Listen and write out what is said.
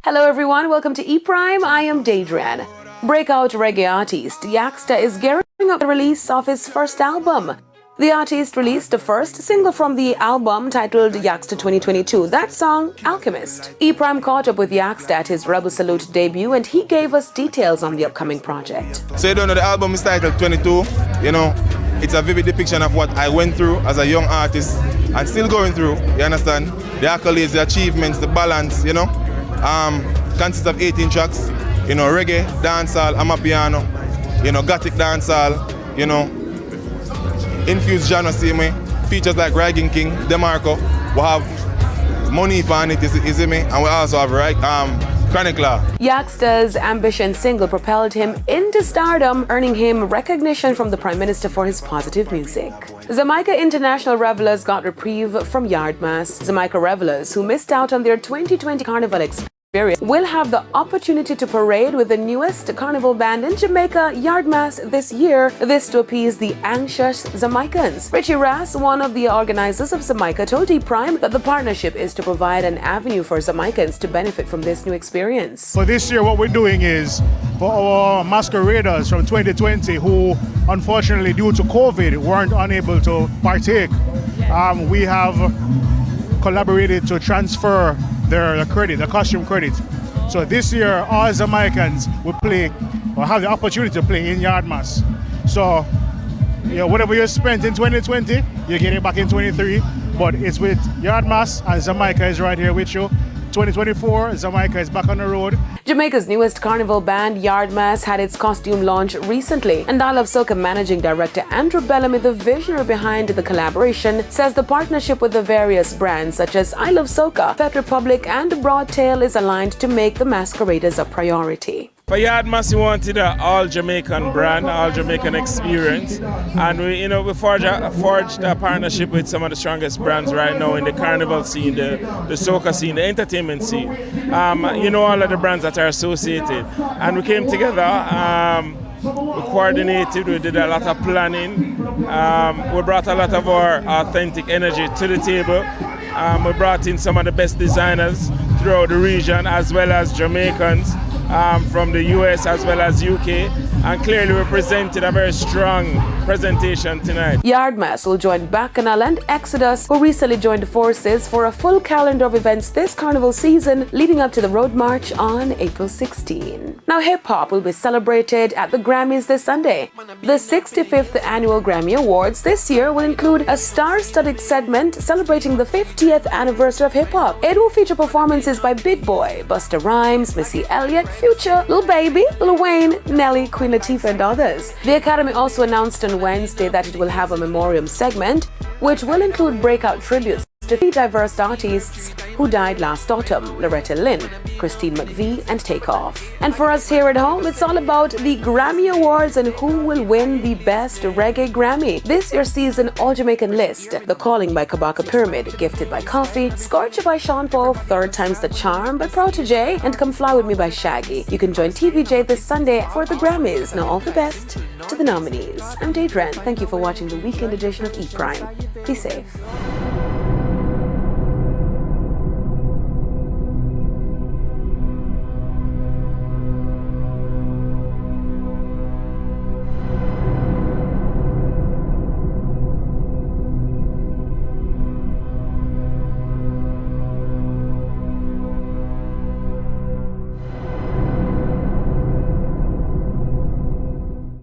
Hello everyone, welcome to E-Prime. I am Daedran. Breakout reggae artist Yaksta is gearing up the release of his first album. The artist released the first single from the album titled Yaksta 2022, that song, Alchemist. E-Prime caught up with Yaksta at his Rebel Salute debut and he gave us details on the upcoming project. So you don't know, the album is titled 22, it's a vivid depiction of what I went through as a young artist and still going through, you understand? The accolades, the achievements, the balance, consists of 18 tracks, reggae, dancehall, amapiano, gothic dancehall, infused genre, same way. Features like Reggae King, DeMarco, we have Money on it, is it me? And we also have Chronicler. Yaksta's Ambition single propelled him into stardom, earning him recognition from the Prime Minister for his positive music. Jamaica international revelers got reprieve from Yardmass. Jamaica revelers who missed out on their 2020 Carnival experience will have the opportunity to parade with the newest carnival band in Jamaica, Yardmass, this year. This to appease the anxious Jamaicans. Richie Ras, one of the organizers of Jamaica, told E-Prime that the partnership is to provide an avenue for Jamaicans to benefit from this new experience. For this year, what we're doing is for our masqueraders from 2020 who, unfortunately, due to COVID, weren't unable to partake, we have collaborated to transfer their credit, the costume credit. So this year, all Jamaicans will play or have the opportunity to play in Yardmass. So, whatever you spent in 2020, you get it back in 23. But it's with Yardmass, and Jamaica is right here with you. 2024, Jamaica is back on the road. Jamaica's newest carnival band, Yardmass, had its costume launch recently, and I Love Soca managing director Andrew Bellamy, the visionary behind the collaboration, says the partnership with the various brands such as I Love Soca, Fat Republic, and Broadtail is aligned to make the masqueraders a priority. For Yardmass, we wanted an all-Jamaican brand, all-Jamaican experience, and we forged a partnership with some of the strongest brands right now in the carnival scene, the soca scene, the entertainment scene. All of the brands that are associated, and we came together. We coordinated, we did a lot of planning, we brought a lot of our authentic energy to the table. We brought in some of the best designers throughout the region, as well as Jamaicans from the US as well as UK, and clearly we presented a very strong presentation tonight. Yardmass will join Bacchanal and Exodus, who recently joined forces for a full calendar of events this carnival season, leading up to the Road March on April 16. Now, hip-hop will be celebrated at the Grammys this Sunday. The 65th Annual Grammy Awards this year will include a star-studded segment celebrating the 50th anniversary of hip-hop. It will feature performances by Big Boy, Busta Rhymes, Missy Elliott, Future, Lil Baby, Lil Wayne, Nelly, Queen Latifah, and others. The Academy also announced on Wednesday that it will have a memoriam segment, which will include breakout tributes to 3 diverse artists who died last autumn: Loretta Lynn, Christine McVie, and Takeoff. And for us here at home, it's all about the Grammy Awards and who will win the Best Reggae Grammy. This year's season All-Jamaican list: The Calling by Kabaka Pyramid, Gifted by Coffee, Scorcher by Sean Paul, Third Time's the Charm by Protege, and Come Fly With Me by Shaggy. You can join TVJ this Sunday for the Grammys. Now all the best to the nominees. I'm Daedran. Thank you for watching the weekend edition of E-Prime. Be safe.